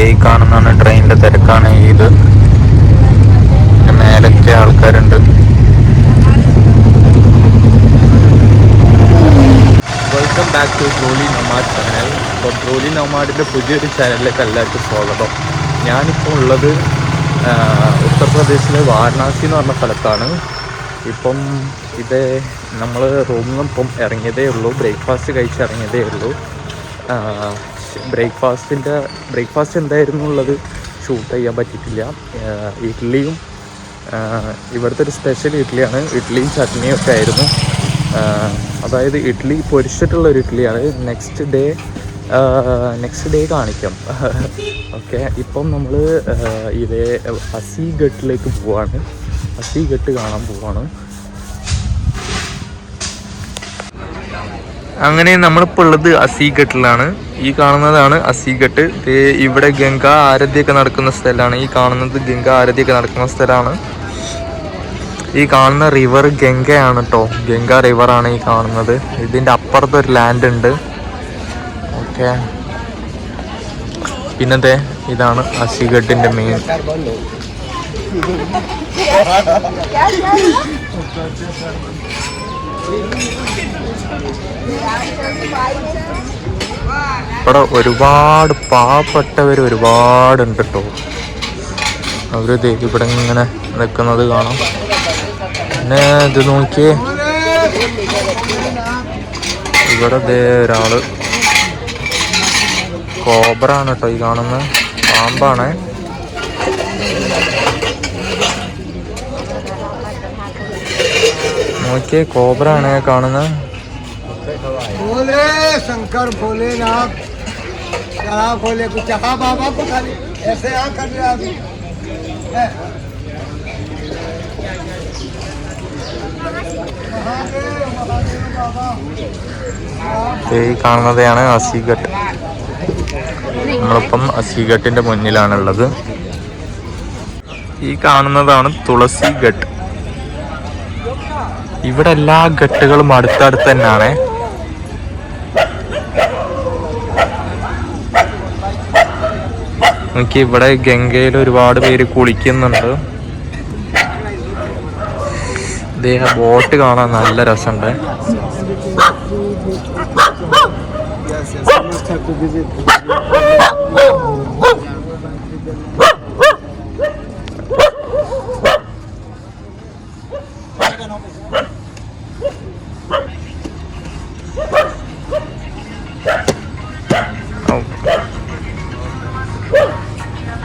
ഈ കാണുന്നതാണ് ട്രെയിനിൻ്റെ തിരക്കാണ്. ഇത് മേലൊക്കെ ആൾക്കാരുണ്ട്. Welcome back to Trolley Nomad channel. അപ്പോൾ ട്രോളി നൊമാഡിൻ്റെ പുതിയൊരു ചാനലിലേക്ക് എല്ലാവർക്കും സ്വാഗതം. ഞാനിപ്പോൾ ഉള്ളത് ഉത്തർപ്രദേശിലെ വാരണാസി എന്ന് പറഞ്ഞ സ്ഥലത്താണ്. ഇപ്പം ഇത് നമ്മൾ റൂമിൽ നിന്ന് ഇപ്പം ഇറങ്ങിയതേ ഉള്ളൂ. ബ്രേക്ക്ഫാസ്റ്റ് കഴിച്ച് ഇറങ്ങിയതേ ഉള്ളൂ. ബ്രേക്ക്ഫാസ്റ്റ് എന്തായിരുന്നു ഉള്ളത് ഷൂട്ട് ചെയ്യാൻ പറ്റിയിട്ടില്ല. ഇഡ്ഡലിയും ഇവിടുത്തെ ഒരു സ്പെഷ്യൽ ഇഡ്ഡലിയാണ്. ഇഡ്ഡലിയും ചട്നിയും ഒക്കെ ആയിരുന്നു. അതായത് ഇഡ്ഡലി പൊരിച്ചിട്ടുള്ളൊരു ഇഡ്ഡലിയാണ്. നെക്സ്റ്റ് ഡേ കാണിക്കാം. ഓക്കെ, ഇപ്പം നമ്മൾ ഇതേ അസിഗട്ടിലേക്ക് പോവാണ്. അസിഗട്ട് കാണാൻ പോവാണ്. അങ്ങനെ നമ്മളിപ്പോൾ ഉള്ളത് അസിഗട്ടിലാണ്. ഈ കാണുന്നതാണ് അസിഗട്ട്. ഇവിടെ ഗംഗാ ആരതിയൊക്കെ നടക്കുന്ന സ്ഥലമാണ്. ഈ കാണുന്നത് ഗംഗാ ആരതിയൊക്കെ നടക്കുന്ന സ്ഥലമാണ്. ഈ കാണുന്ന റിവർ ഗംഗയാണ് കേട്ടോ. ഗംഗാ റിവറാണ് ഈ കാണുന്നത്. ഇതിൻ്റെ അപ്പുറത്തൊരു ലാൻഡ് ഉണ്ട്. ഓക്കെ, പിന്നത്തെ ഇതാണ് അസിഗട്ടിൻ്റെ മെയിൻ. ഇവിടെ ഒരുപാട് പാവപ്പെട്ടവർ ഒരുപാടുണ്ട് കേട്ടോ. അവർ ഇവിടെ ഇങ്ങനെ നിൽക്കുന്നത് കാണാം. പിന്നെ ഇത് നോക്കിയേ, ഇവിടെ ഒരാള് കോബ്രാണ് കേട്ടോ ഈ കാണുന്നത്. പാമ്പാണ്. നോക്കിയേ, കോബ്രാണ് കാണുന്നത്. शंकर भोलेनाथ भोले को चाहा बाबा को खाली ऐसे आ कर रहा ഈ കാണുന്നതാണ് അസിഗട്ട്. നമ്മളിപ്പം അസിഗട്ടിന്റെ മുന്നിലാണുള്ളത്. ഈ കാണുന്നതാണ് തുളസി ഘട്ട്. ഇവിടെ എല്ലാ ഘട്ടുകളും അടുത്തടുത്ത് തന്നെയാണ്. നമുക്ക് ഇവിടെ ഗംഗയിൽ ഒരുപാട് പേര് കുളിക്കുന്നുണ്ട്. ഇതേ ബോട്ട് കാണാൻ നല്ല രസമുണ്ട്.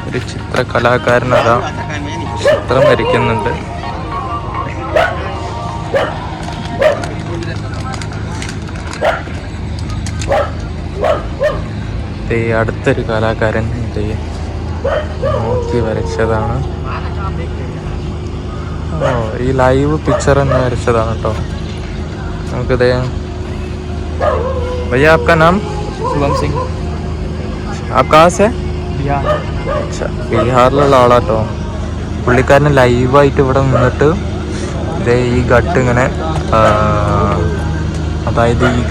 ഒരു ചിത്രകലാകാരനതാ ചിത്രം വരയ്ക്കുന്നുണ്ട്. അടുത്തൊരു കലാകാരൻ നോക്കി വരച്ചതാണ്. ഈ ലൈവ് പിക്ചർ തന്നെ വരച്ചതാണ് കേട്ടോ. നമുക്കിത് भैया आपका नाम? शुभम सिंह। आप कहाँ से? बिहार। अच्छा, ബീഹാറിലുള്ള ആളാട്ടോ. പുള്ളിക്കാരന് ലൈവായിട്ട് ഇവിടെ നിന്നിട്ട് ഇതേ ഈ ഘട്ട് ഇങ്ങനെ, അതായത് ഈ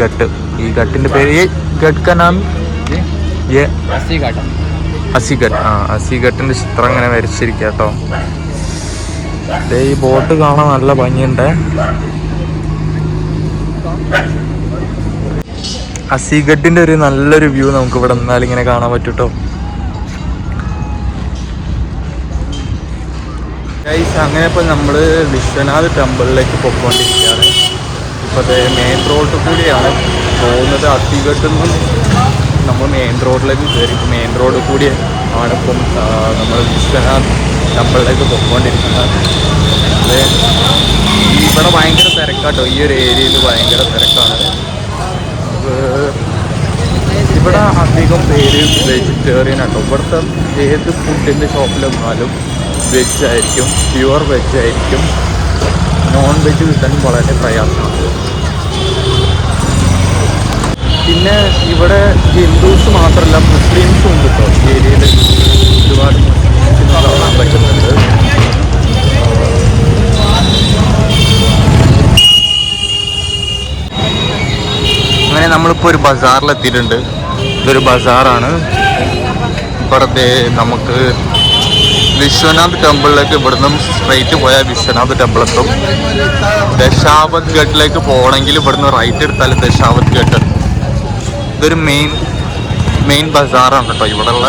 ഘട്ടിൻ്റെ പേര് ഘട്ട് കാ നാം അസിഗട്ട്. അസിഗട്ടിൻ്റെ ചിത്രം ഇങ്ങനെ വരച്ചിരിക്കുക കേട്ടോ. ഈ ബോട്ട് കാണാൻ നല്ല ഭംഗിയുണ്ട്. അസിഗട്ടിൻ്റെ ഒരു നല്ലൊരു വ്യൂ നമുക്ക് ഇവിടെ നിന്നാലും ഇങ്ങനെ കാണാൻ പറ്റും കേട്ടോ. അങ്ങനെ ഇപ്പോൾ നമ്മൾ വിശ്വനാഥ് ടെമ്പിളിലേക്ക് പോയിക്കൊണ്ടിരിക്കുകയാണ്. ഇപ്പോൾ മെയിൻ റോഡ് കൂടിയാണ് പോകുന്നത്. അസിഗട്ടിൽ നിന്നും നമ്മൾ മെയിൻ റോഡിലേക്ക് കയറി. മെയിൻ റോഡ് കൂടി ആണ് ഇപ്പം നമ്മൾ വിശ്വനാഥ് ടെമ്പിളിലേക്ക് പോയിക്കൊണ്ടിരിക്കുന്നത്. ഇവിടെ ഭയങ്കര തിരക്കാട്ടോ. ഈ ഒരു ഏരിയയിൽ ഭയങ്കര തിരക്കാണ്. ഇവിടെ അധികം പേര് വെജിറ്റേറിയൻ ആട്ടോ. ഇവിടുത്തെ ഏത് ഫുഡിൻ്റെ ഷോപ്പിൽ വന്നാലും വെജ് ആയിരിക്കും, പ്യുവർ വെജ് ആയിരിക്കും. നോൺ വെജ് കിട്ടാൻ വളരെ പ്രയാസമാണ്. പിന്നെ ഇവിടെ ഹിന്ദുസ് മാത്രമല്ല മുസ്ലിംസും ഉണ്ട് കേട്ടോ. ഈ ഏരിയയിൽ ഒരുപാട് മുസ്ലിംസിന് കാണാൻ പറ്റുന്നുണ്ട്. അങ്ങനെ നമ്മളിപ്പോൾ ഒരു ബസാറിലെത്തിയിട്ടുണ്ട്. ഇതൊരു ബസാറാണ്. ഇവിടെ നമുക്ക് വിശ്വനാഥ് ടെമ്പിളിലേക്ക് ഇവിടുന്ന് സ്ട്രൈറ്റ് പോയാൽ വിശ്വനാഥ് ടെമ്പിൾ എത്തും. ദശാവത് ഘട്ടിലേക്ക് പോകണമെങ്കിൽ ഇവിടുന്ന് റൈറ്റ് എടുത്താൽ ദശാവത് ഘട്ട്. ഇതൊരു മെയിൻ ബസാറാണ് കേട്ടോ ഇവിടെ ഉള്ള.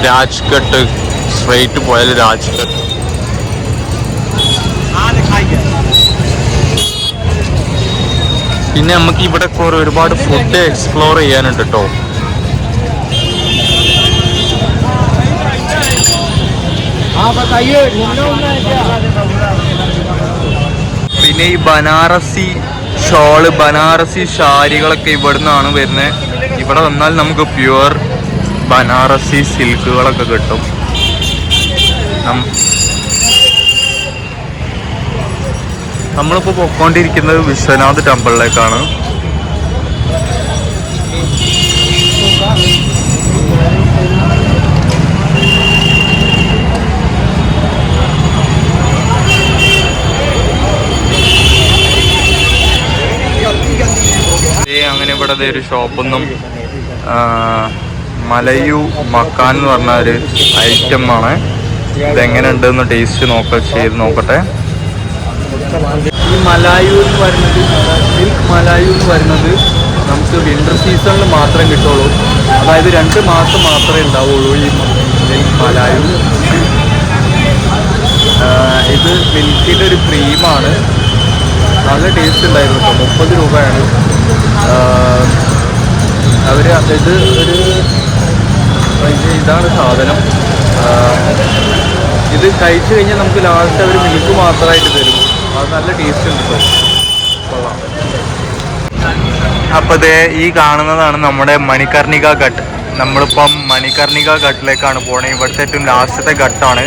രാജ്ഘട്ട് സ്ട്രൈറ്റ് പോയാൽ രാജ്ഘട്ട്. പിന്നെ നമുക്ക് ഇവിടെ ഒരുപാട് ഫുഡ് എക്സ്പ്ലോർ ചെയ്യാനുണ്ട് കേട്ടോ. പിന്നെ ഈ ബനാറസി ഷോള്, ബനാറസി സാരികളൊക്കെ ഇവിടുന്നാണ് വരുന്നത്. ഇവിടെ വന്നാൽ നമുക്ക് പ്യുവർ ബനാറസി സിൽക്കുകളൊക്കെ കിട്ടും. നമ്മളിപ്പോൾ പോയിക്കൊണ്ടിരിക്കുന്നത് വിശ്വനാഥ് ടെമ്പിളിലേക്കാണ്. അങ്ങനെ ഇവിടെ ഒരു ഷോപ്പൊന്നും മലയു മക്കാൻ എന്ന് പറഞ്ഞ ഒരു ഐറ്റമാണ്. ഇതെങ്ങനെ ഉണ്ടെന്ന് ടേസ്റ്റ് ചെയ്ത് നോക്കട്ടെ. ഈ മലായു എന്ന് പറയുന്നത്, മിൽക്ക് മലായു എന്ന് പറയുന്നത് നമുക്ക് വിൻ്റർ സീസണിൽ മാത്രമേ കിട്ടുള്ളൂ. അതായത് 2 മാസം മാത്രമേ ഉണ്ടാവുള്ളൂ ഈ മിൽക്ക് മലായു. ഇത് മിൽക്കിൻ്റെ ഒരു ക്രീമാണ്. നല്ല ടേസ്റ്റ് ഉണ്ടായിരുന്നു കേട്ടോ. 30 രൂപയാണ്. ഇതാണ് സാധനം. ഇത് കഴിച്ചു കഴിഞ്ഞാൽ നമുക്ക് ലാസ്റ്റ് അവർ മിൽക്ക് മാത്രമായിട്ട് തരും. അത് നല്ല ടേസ്റ്റ് ഉണ്ട് കേട്ടോ. കൊള്ളാം. അപ്പോൾ ഈ കാണുന്നതാണ് നമ്മുടെ മണികർണിക ഘട്ട്. നമ്മളിപ്പം മണികർണിക ഘട്ടിലേക്കാണ് പോണത്. ഇവിടുത്തെ ഏറ്റവും ലാസ്റ്റത്തെ ഘട്ടാണ്.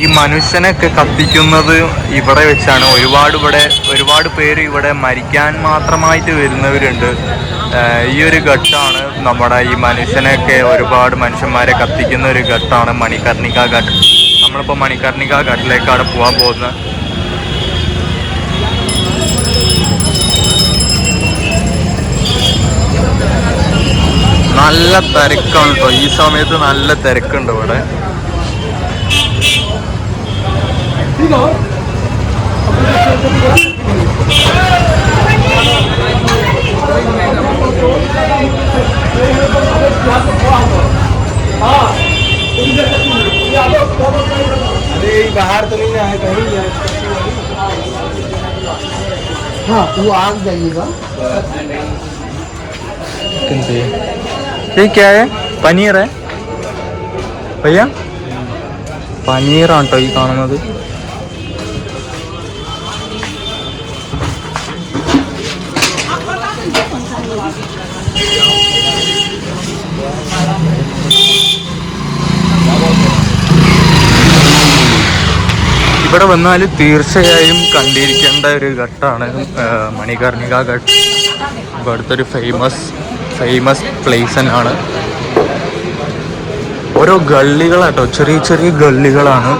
ഈ മനുഷ്യനൊക്കെ കത്തിക്കുന്നത് ഇവിടെ വെച്ചാണ്. ഒരുപാട് പേര് ഇവിടെ മരിക്കാൻ മാത്രമായിട്ട് വരുന്നവരുണ്ട്. ഈ ഒരു ഘട്ടാണ് നമ്മുടെ ഈ മനുഷ്യനൊക്കെ ഒരുപാട് മനുഷ്യന്മാരെ കത്തിക്കുന്ന ഒരു ഘട്ടാണ് മണികർണിക ഘട്ട്. നമ്മളിപ്പോൾ മണികർണിക ഘട്ടിലേക്കാണ് പോകാൻ പോകുന്നത്. നല്ല തിരക്കാണ് കേട്ടോ. ഈ സമയത്ത് നല്ല തിരക്കുണ്ട് ഇവിടെ. बाहर तो नहीं आए कहीं जाए। हाँ वो आग जाइएगा। ये क्या है? पनीर है भैया? പനീറാണ് കേട്ടോ ഈ കാണുന്നത്. ഇവിടെ വന്നാൽ തീർച്ചയായും കണ്ടിരിക്കേണ്ട ഒരു ഘട്ടാണ് മണികർണിക ഘട്ട്. ഇവിടുത്തെ ഒരു ഫേമസ് പ്ലേസ് തന്നെയാണ്. ഓരോ ഗള്ളികളാട്ടോ, ചെറിയ ഗള്ളികളാണ്.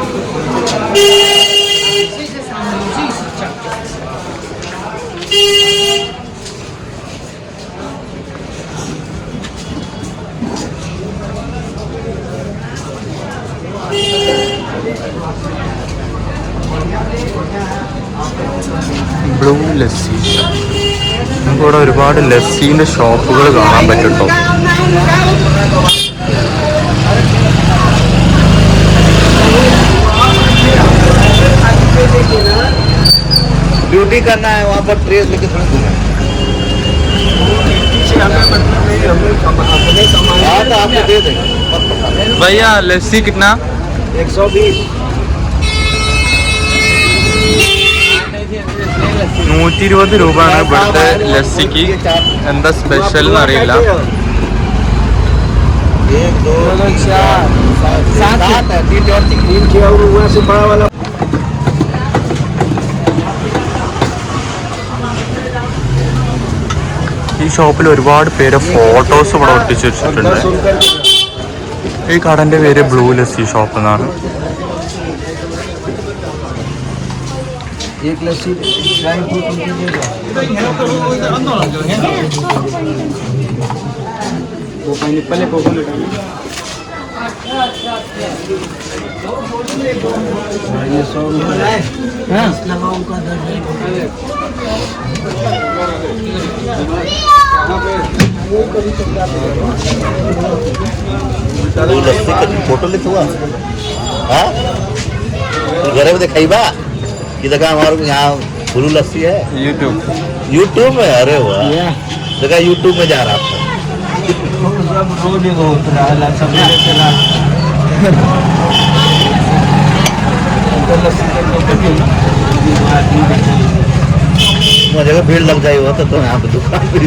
ബ്ലൂ ലസ്സി. നമുക്കിവിടെ ഒരുപാട് ലസ്സിൻ്റെ ഷോപ്പുകൾ കാണാൻ പറ്റും കേട്ടോ. ड्यूटी करना है वहाँ पर ट्रेस लेके थोड़ा घूमें। आपको दे देंगे भैया। लस्सी कितना? 120। 120 രൂപയാണ് ഇവിടുത്തെ ലസ്സിക്ക്. എന്താ സ്പെഷ്യൽ എന്നറിയില്ല. 1 2 4 7 है 3 और वहाँ से बड़ा वाला। ഈ ഷോപ്പിൽ ഒരുപാട് പേര് ഫോട്ടോസ് ഇവിടെ ഒട്ടിച്ച് വെച്ചിട്ടുണ്ട്. ഈ കടൻ്റെ പേര് ബ്ലൂ ലസ്സി ഷോപ്പ് എന്നാണ്. एक लस्सी ड्राई फ्रूट वो पाइनएप्पल है कोकोनट ये 100 रुपये हाँ लगाओ का लस्सी का फोटो ले हुआ हाँ घर में दिखाई बा कि देखा हमारे यहाँ फुलू लस्सी है यूट्यूब में अरे वाह देखा यूट्यूब में जा रहा था मुझे भीड़ लग जाए हुआ तो यहाँ पे दुकान पे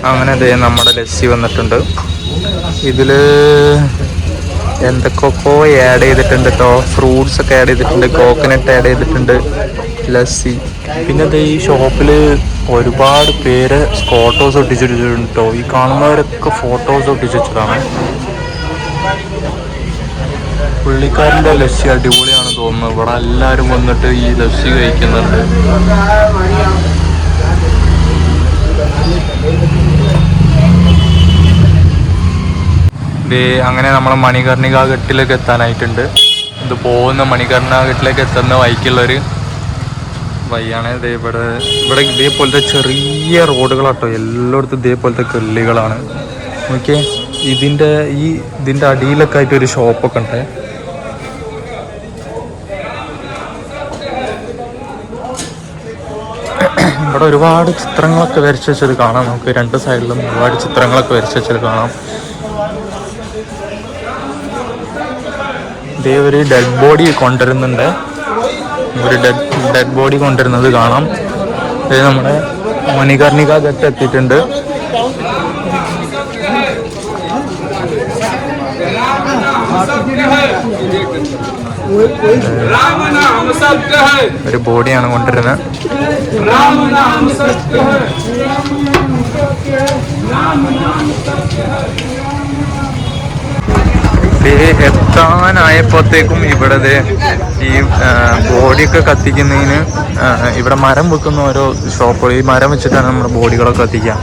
അങ്ങനെ ദേ നമ്മുടെ ലസ്സി വന്നിട്ടുണ്ട്. ഇതില് എന്തൊക്കെയോ ആഡ് ചെയ്തിട്ടുണ്ട് കേട്ടോ. ഫ്രൂട്ട്സ് ഒക്കെ ആഡ് ചെയ്തിട്ടുണ്ട്, കോക്കനട്ട് ആഡ് ചെയ്തിട്ടുണ്ട്, ലസ്സി. പിന്നെ ദേ ഈ ഷോപ്പില് ഒരുപാട് പേര് ഫോട്ടോസ് ഒട്ടിച്ചിട്ടുണ്ട് കേട്ടോ. ഈ കാണുന്നവരൊക്കെ ഫോട്ടോസ് ഒട്ടിച്ച് വെച്ചതാണ്. പുള്ളിക്കാരൻ്റെ ലസ്സി അടിപൊളിയാണ് തോന്നുന്നു. ഇവിടെ എല്ലാവരും വന്നിട്ട് ഈ ലസ്സി കഴിക്കുന്നുണ്ട്. അങ്ങനെ നമ്മൾ മണികർണിക ഘട്ടിലേക്ക് എത്താനായിട്ടുണ്ട്. ഇത് പോകുന്ന മണികർണിക ഘട്ടിലേക്ക് എത്തുന്ന വഴിക്കുള്ളൊരു വഴിയാണ്. ഇവിടെ ഇതേപോലത്തെ ചെറിയ റോഡുകളാട്ടോ. എല്ലായിടത്തും ഇതേപോലത്തെ കല്ലുകളാണ്. ഓക്കെ, ഇതിൻ്റെ അടിയിലൊക്കെ ആയിട്ട് ഒരു ഷോപ്പൊക്കെ ഉണ്ട്. ഇവിടെ ഒരുപാട് ചിത്രങ്ങളൊക്കെ വരച്ച് വെച്ചത് കാണാം. നമുക്ക് രണ്ട് സൈഡിലും ഒരുപാട് ചിത്രങ്ങളൊക്കെ വരച്ച് വെച്ചത് കാണാം. ഇതേ ഒരു ഡെഡ് ബോഡി കൊണ്ടുവരുന്നുണ്ട്. ഒരു ഡെഡ് ബോഡി കൊണ്ടുവരുന്നത് കാണാം. ഇത് നമ്മുടെ മണികർണിക ഘട്ട് എത്തിയിട്ടുണ്ട്. ഒരു ബോഡിയാണ് കൊണ്ടുവരുന്നത്. എത്താനായപ്പോഴത്തേക്കും ഇവിടെ ഈ ബോഡിയൊക്കെ കത്തിക്കുന്നതിന് ഇവിടെ മരം വെക്കുന്ന ഓരോ ഷോപ്പുകൾ, ഈ മരം വെച്ചിട്ടാണ് നമ്മുടെ ബോഡികളൊക്കെ കത്തിക്കുക.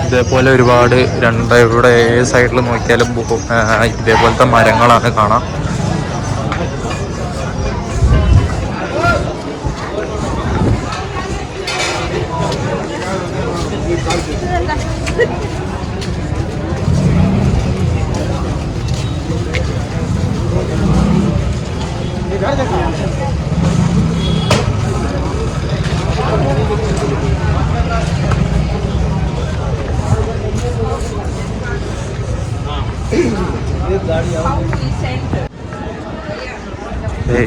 ഇതേപോലെ ഒരുപാട് ഇവിടെ ഏത് സൈഡിൽ നോക്കിയാലും ഇതേപോലത്തെ മരങ്ങളാണ് കാണാം.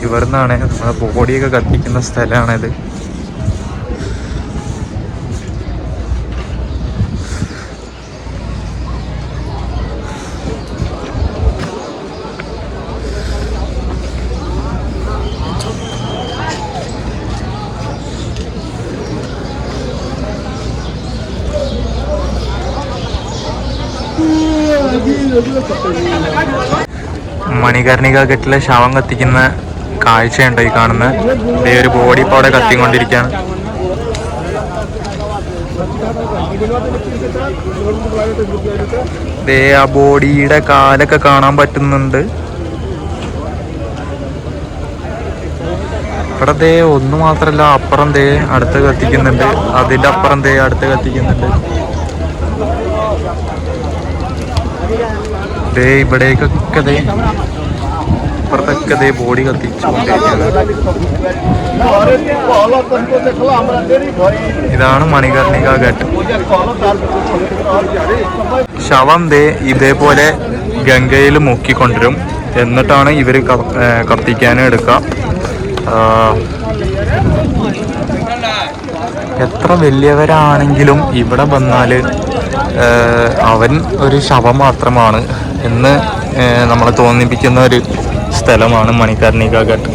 ഇവിടുന്നാണ് നമ്മുടെ ബോഡിയൊക്കെ കത്തിക്കുന്ന സ്ഥലമാണിത്. മണികർണിക ഘട്ടിലെ ശവം കത്തിക്കുന്ന കാഴ്ചയുണ്ടോ ഈ കാണുന്നത്. ഇതേ ഒരു ബോഡി ഇപ്പോൾ അവിടെ കത്തിക്കൊണ്ടിരിക്കുകയാണ്. ദേ ആ ബോഡിയുടെ കാലൊക്കെ കാണാൻ പറ്റുന്നുണ്ട്. ഇവിടെ ദേ ഒന്ന് മാത്രല്ല, അപ്പുറം ദേ അടുത്ത് കത്തിക്കുന്നുണ്ട്, അതിൻ്റെ അപ്പുറം ദേ അടുത്ത് കത്തിക്കുന്നുണ്ട്. ദേ ഇവിടേക്കൊക്കെ ദേ ഇപ്പുറത്തൊക്കെ ദേ ബോഡി കത്തിച്ചുകൊണ്ടിരിക്കുകയാണ്. ഇതാണ് മണികർണിക ഘട്ട്. ശവം ദേ ഇതേപോലെ ഗംഗയിൽ മുക്കിക്കൊണ്ടുവരും. എന്നിട്ടാണ് ഇവർ കത്തിക്കാനും എടുക്കുക. എത്ര വലിയവരാണെങ്കിലും ഇവിടെ വന്നാൽ അവൻ ഒരു ശവം മാത്രമാണ് എന്ന് നമ്മളെ തോന്നിപ്പിക്കുന്ന ഒരു സ്ഥലമാണ് മണികർണിക ഘട്ട്.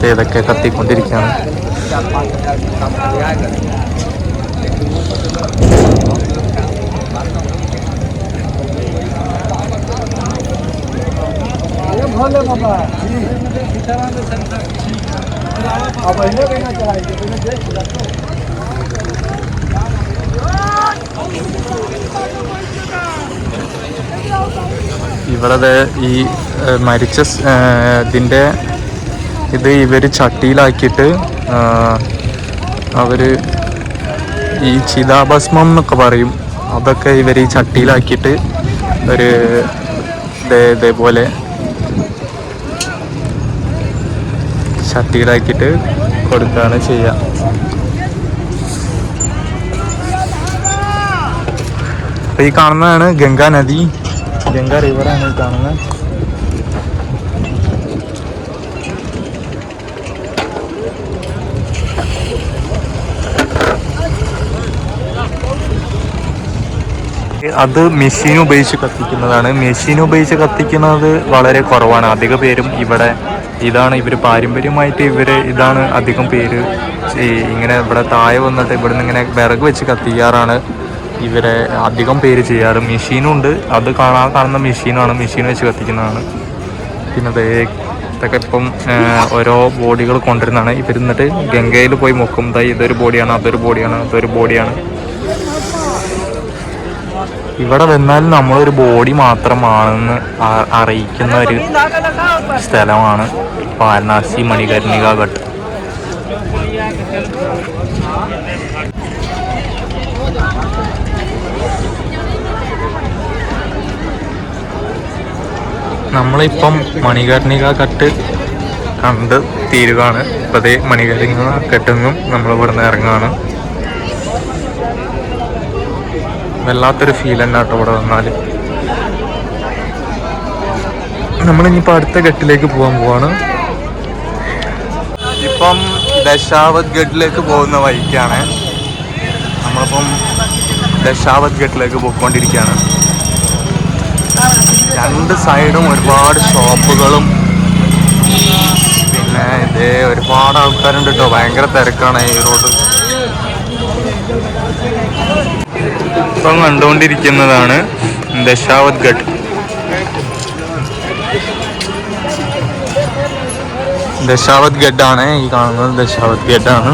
ഇതൊക്കെ കത്തിക്കൊണ്ടിരിക്കുകയാണ്. खोले बाबा अब इन्हें भी ना चलाएंगे तो देख ഇവിടെ ഈ മരിച്ച ഇതിൻ്റെ ഇത് ഇവർ ചട്ടിയിലാക്കിയിട്ട് അവർ ഈ ചിതാഭസ്മം എന്നൊക്കെ പറയും, അതൊക്കെ ഇവർ ഈ ചട്ടിയിലാക്കിയിട്ട് ഒരു ഇതേപോലെ ചട്ടിയിലാക്കിയിട്ട് കൊടുക്കുകയാണ് ചെയ്യുക. അപ്പോൾ ഈ കാണുന്നതാണ് ഗംഗാ നദി, ഗംഗാ റിവറാണ് ഈ കാണുന്നത്. അത് മെഷീൻ ഉപയോഗിച്ച് കത്തിക്കുന്നതാണ്. മെഷീൻ ഉപയോഗിച്ച് കത്തിക്കുന്നത് വളരെ കുറവാണ്. അധിക പേരും ഇവിടെ ഇതാണ് ഇവർ പാരമ്പര്യമായിട്ട് ഇതാണ് അധികം പേര് ഇങ്ങനെ ഇവിടെ താഴെ വന്നിട്ട് ഇവിടെ നിന്ന് ഇങ്ങനെ വിറക് വെച്ച് കത്തിക്കാറാണ് ഇവരെ അധികം പേര് ചെയ്യാറ്. മെഷീനും ഉണ്ട്, അത് കാണുന്ന മെഷീനാണ്, മെഷീൻ വെച്ച് കത്തിക്കുന്നതാണ്. പിന്നെ ഇതൊക്കെ ഇപ്പം ഓരോ ബോഡികൾ കൊണ്ടുവരുന്നതാണ്. ഇവർ എന്നിട്ട് ഗംഗയിൽ പോയി മുക്കും, ഇതൊരു ബോഡിയാണ്, അതൊരു ബോഡിയാണ്, അതൊരു ബോഡിയാണ്. ഇവിടെ വന്നാൽ നമ്മളൊരു ബോഡി മാത്രമാണെന്ന് അറിയിക്കുന്ന ഒരു സ്ഥലമാണ് വാരണാസി മണികർണിക ഘട്ട്. നമ്മളിപ്പം മണികർണിക ഘട്ട് കണ്ട് തീരുകയാണ്. ഇപ്പം അതേ മണികർണിക ഘട്ടിൽ നിന്നും നമ്മളിവിടെ നിന്ന് ഇറങ്ങുകയാണ്. വല്ലാത്തൊരു ഫീൽ തന്നെ കേട്ടോ ഇവിടെ വന്നാൽ. നമ്മളിനിപ്പോൾ അടുത്ത ഘട്ടിലേക്ക് പോകാൻ പോവാണ്. ഇപ്പം ദശാവത് ഘട്ടിലേക്ക് പോകുന്ന വഴിക്കാണ്. നമ്മളിപ്പം ദശാവത് ഘട്ടിലേക്ക് പോയിക്കൊണ്ടിരിക്കുകയാണ്. രണ്ട് സൈഡും ഒരുപാട് ഷോപ്പുകളും പിന്നെ ഒരുപാട് ആൾക്കാരുണ്ട് കേട്ടോ. ഭയങ്കര തിരക്കാണ് ഈ റോഡ്. ഇപ്പം കണ്ടുകൊണ്ടിരിക്കുന്നതാണ് ദശാവത് ഘട്ട്. ദശാവത് ഘട്ടാണ് ഈ കാണുന്നത്. ദശാവത് ഘട്ടാണ്.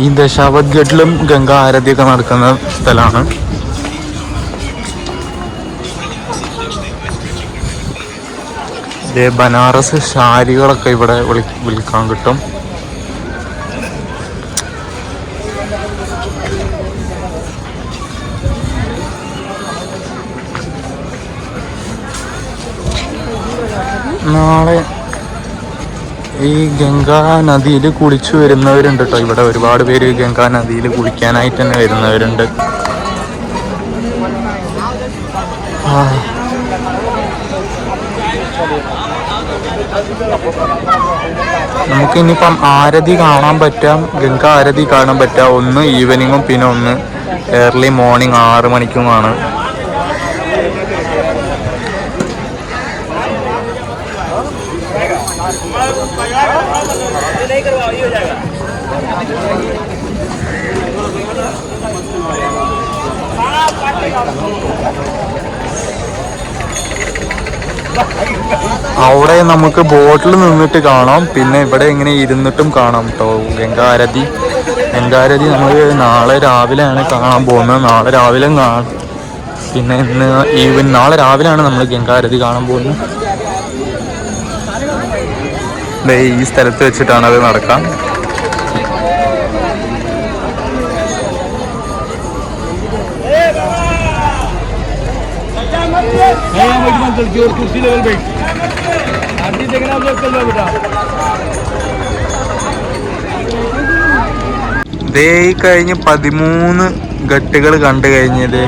ഈ ദശാവത് ഘട്ടിലും ഗംഗാ ആരതിയൊക്കെ നടക്കുന്ന സ്ഥലമാണ്. ബനാറസ് സാരികളൊക്കെ ഇവിടെ വിൽക്കാൻ കിട്ടും. നാളെ ഈ ഗംഗാ നദിയിൽ കുളിച്ചു വരുന്നവരുണ്ട് കേട്ടോ. ഇവിടെ ഒരുപാട് പേര് ഗംഗാ നദിയിൽ കുളിക്കാനായിട്ട് തന്നെ വരുന്നവരുണ്ട്. നമുക്കിനിയിപ്പം ആരതി കാണാൻ പറ്റാം, ഗംഗാ ആരതി കാണാൻ പറ്റാം. ഒന്ന് ഈവനിങ്ങും പിന്നെ ഒന്ന് ഏർലി മോർണിംഗ് 6 മണിക്കുമാണ്. അവിടെ നമുക്ക് ബോട്ടിൽ നിന്നിട്ട് കാണാം, പിന്നെ ഇവിടെ ഇങ്ങനെ ഇരുന്നിട്ടും കാണാം കേട്ടോ ഗംഗാ ആരതി. ഗംഗാ ആരതി നമ്മൾ നാളെ രാവിലെയാണ് കാണാൻ പോകുന്നത്. നാളെ രാവിലെ കാണാം. പിന്നെ നാളെ രാവിലെയാണ് നമ്മൾ ഗംഗാ ആരതി കാണാൻ പോകുന്നത്. ഈ സ്ഥലത്ത് വെച്ചിട്ടാണ് അത് നടക്കാം. ദേ കഴിഞ്ഞ് 13 ഘട്ടുകൾ കണ്ടു കഴിഞ്ഞത്.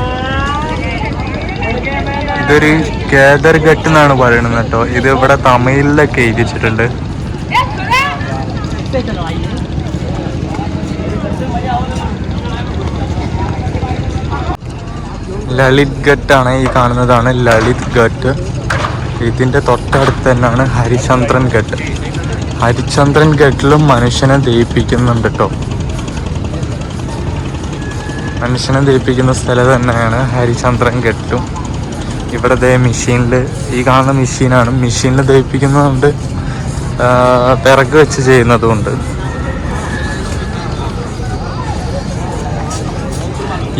ഇതൊരു കേദർ ഘട്ട് എന്നാണ് പറയുന്നത് കേട്ടോ. ഇത് ഇവിടെ തമിഴിലൊക്കെ എഴുതി വെച്ചിട്ടുണ്ട്. ലളിത് ഘട്ടാണ് ഈ കാണുന്നതാണ് ലളിത് ഘട്ട്. ഇതിൻ്റെ തൊട്ടടുത്ത് തന്നെയാണ് ഹരിചന്ദ്രൻ ഘട്ട്. ഹരിചന്ദ്രൻ ഘട്ടിലും മനുഷ്യനെ ദഹിപ്പിക്കുന്നുണ്ട് കേട്ടോ. മനുഷ്യനെ ദഹിപ്പിക്കുന്ന സ്ഥലം തന്നെയാണ് ഹരിചന്ദ്രൻ ഘട്ടും. ഇവിടെ മെഷീനിൽ, ഈ കാണുന്ന മെഷീനാണ്. മെഷീനിൽ ദഹിപ്പിക്കുന്നതുകൊണ്ട് വിറക് വെച്ച് ചെയ്യുന്നതുകൊണ്ട്.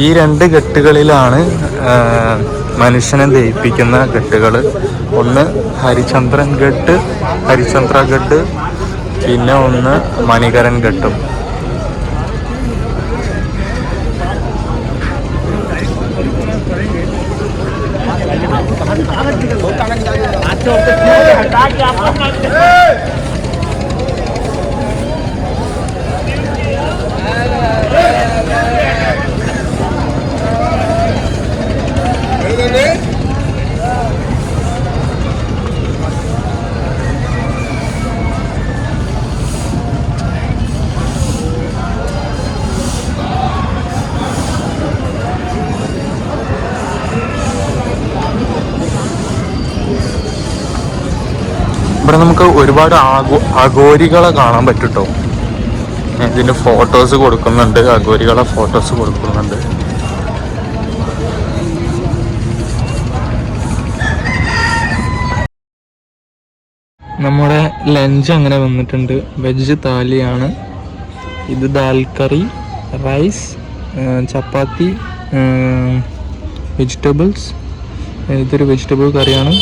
ഈ 2 ഘട്ടുകളിലാണ് മനുഷ്യനെ ദഹിപ്പിക്കുന്ന ഘട്ടുകൾ. ഒന്ന് ഹരിചന്ദ്ര ഘട്ട്, പിന്നെ ഒന്ന് മണികരൻ ഘട്ടും. ഇവിടെ നമുക്ക് ഒരുപാട് അഘോരികളെ കാണാൻ പറ്റും കേട്ടോ. ഇതിൻ്റെ ഫോട്ടോസ് കൊടുക്കുന്നുണ്ട്, അഘോരികളെ ഫോട്ടോസ് കൊടുക്കുന്നുണ്ട്. നമ്മുടെ ലഞ്ച് അങ്ങനെ വന്നിട്ടുണ്ട്. വെജ് താലിയാണ് ഇത്. ദാൽ കറി, റൈസ്, ചപ്പാത്തി, വെജിറ്റബിൾസ്. ഇതൊരു വെജിറ്റബിൾ കറിയാണ്.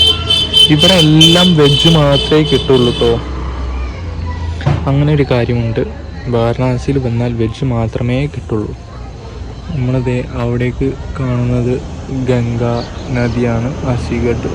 ഇവിടെ എല്ലാം വെജ് മാത്രമേ കിട്ടുള്ളൂ കേട്ടോ. അങ്ങനെ ഒരു കാര്യമുണ്ട്. വാരണാസിയിൽ വന്നാൽ വെജ് മാത്രമേ കിട്ടുള്ളൂ. നമ്മളത് അവിടേക്ക് കാണുന്നത് ഗംഗാ നദിയാണ്, അസിഘട്ട്.